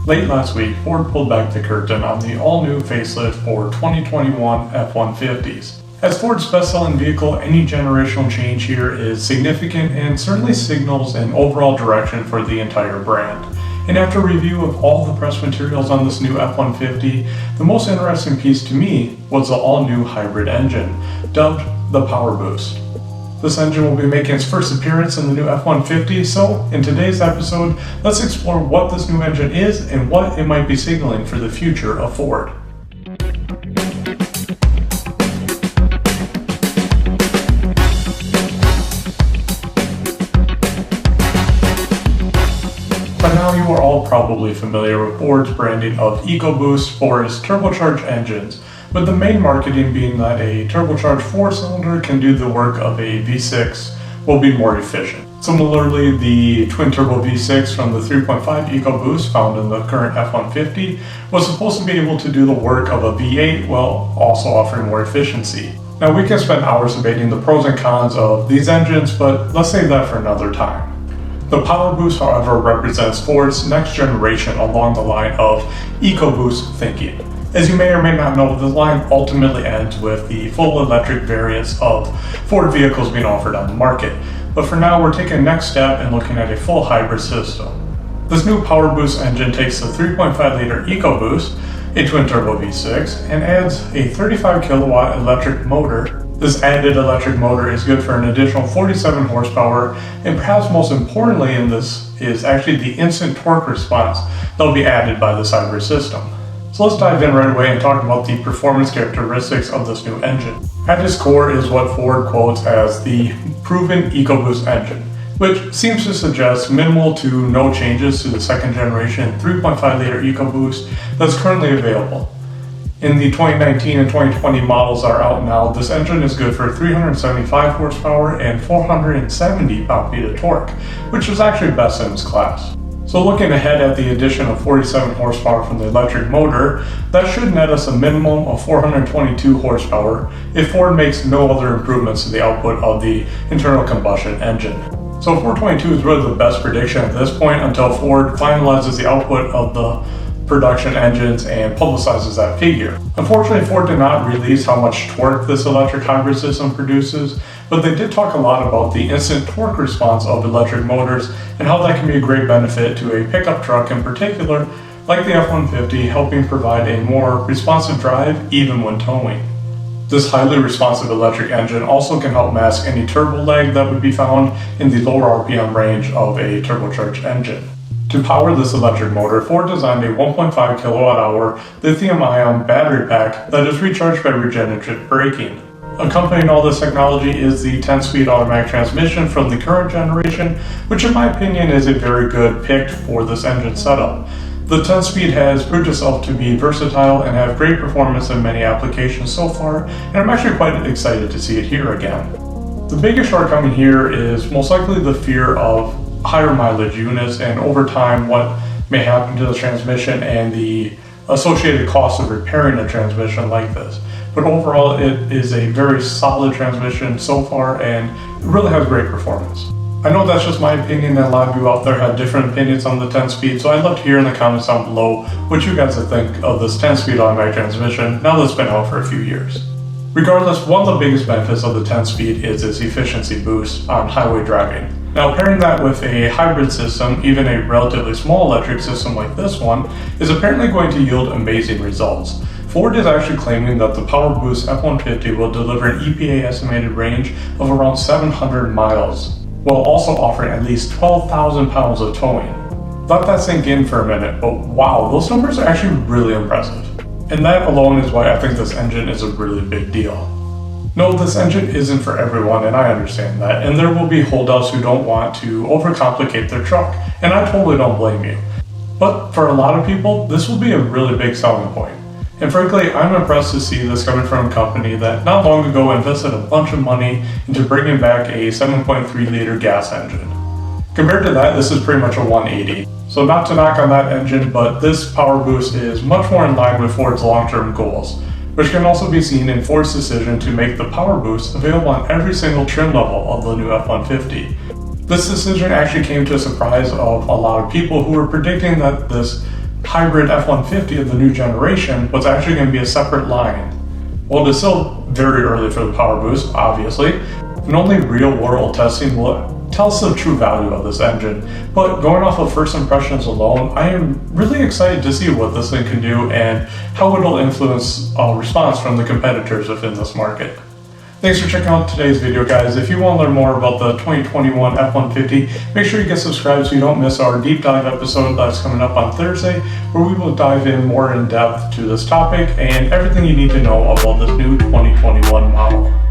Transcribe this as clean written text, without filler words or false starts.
Late last week, Ford pulled back the curtain on the all-new facelift for 2021 F-150s. As Ford's best-selling vehicle, any generational change here is significant and certainly signals an overall direction for the entire brand. And after a review of all the press materials on this new F-150, the most interesting piece to me was the all-new hybrid engine, dubbed the PowerBoost. This engine will be making its first appearance in the new F-150, so in today's episode, let's explore what this new engine is and what it might be signaling for the future of Ford. By now you are all probably familiar with Ford's branding of ecoboost for its turbocharged engines, with the main marketing being that a turbocharged 4-cylinder can do the work of a V6 will be more efficient. Similarly, the twin-turbo V6 from the 3.5 ecoboost found in the current F-150 was supposed to be able to do the work of a V8 while also offering more efficiency. Now we can spend hours debating the pros and cons of these engines, but let's save that for another time. The PowerBoost, however, represents Ford's next generation along the line of ecoboost thinking. As you may or may not know, the line ultimately ends with the full electric variants of Ford vehicles being offered on the market. But for now, we're taking the next step and looking at a full hybrid system. This new PowerBoost engine takes the 3.5-liter ecoboost, a twin-turbo V6, and adds a 35 kilowatt electric motor. This added electric motor is good for an additional 47 horsepower, and perhaps most importantly in this is actually the instant torque response that will be added by this hybrid system. So let's dive in right away and talk about the performance characteristics of this new engine. At its core is what Ford quotes as the proven EcoBoost engine, which seems to suggest minimal to no changes to the second generation 3.5-liter EcoBoost that's currently available. In the 2019 and 2020 models that are out now, this engine is good for 375 horsepower and 470 pound-feet of torque, which is actually best in its class. So looking ahead at the addition of 47 horsepower from the electric motor, that should net us a minimum of 422 horsepower if Ford makes no other improvements to the output of the internal combustion engine. So 422 is really the best prediction at this point until Ford finalizes the output of the production engines and publicizes that figure. Unfortunately, Ford did not release how much torque this electric hybrid system produces, but they did talk a lot about the instant torque response of electric motors and how that can be a great benefit to a pickup truck in particular, like the F-150, helping provide a more responsive drive even when towing. This highly responsive electric engine also can help mask any turbo lag that would be found in the lower RPM range of a turbocharged engine. To power this electric motor, Ford designed a 1.5 kilowatt-hour lithium-ion battery pack that is recharged by regenerative braking. Accompanying all this technology is the 10-speed automatic transmission from the current generation, which in my opinion is a very good pick for this engine setup. The 10-speed has proved itself to be versatile and have great performance in many applications so far, and I'm actually quite excited to see it here again. The biggest shortcoming here is most likely the fear of higher mileage units and over time what may happen to the transmission and the associated cost of repairing a transmission like this. But overall it is a very solid transmission so far and it really has great performance. I know that's just my opinion and a lot of you out there have different opinions on the 10-speed, so I'd love to hear in the comments down below what you guys think of this 10-speed automatic transmission now that it's been out for a few years. Regardless, one of the biggest benefits of the 10-speed is its efficiency boost on highway driving. Now pairing that with a hybrid system, even a relatively small electric system like this one, is apparently going to yield amazing results. Ford is actually claiming that the PowerBoost F-150 will deliver an EPA estimated range of around 700 miles, while also offering at least 12,000 pounds of towing. Let that sink in for a minute, but wow, those numbers are actually really impressive. And that alone is why I think this engine is a really big deal. No, this engine isn't for everyone, and I understand that, and there will be holdouts who don't want to overcomplicate their truck, and I totally don't blame you. But for a lot of people, this will be a really big selling point. And frankly, I'm impressed to see this coming from a company that not long ago invested a bunch of money into bringing back a 7.3-liter gas engine. Compared to that, this is pretty much a 180. So not to knock on that engine, but this PowerBoost is much more in line with Ford's long-term goals, which can also be seen in Ford's decision to make the PowerBoost available on every single trim level of the new F-150. This decision actually came to a surprise of a lot of people who were predicting that this hybrid F150 of the new generation was actually going to be a separate line. Well, it is still very early for the PowerBoost, obviously, and only real-world testing will tell us the true value of this engine. But going off of first impressions alone, I am really excited to see what this thing can do and how it'll influence response from the competitors within this market. Thanks for checking out today's video, guys. If you want to learn more about the 2021 F150, make sure you get subscribed so you don't miss our deep dive episode that's coming up on Thursday, where we will dive in more in depth to this topic and everything you need to know about this new 2021 model.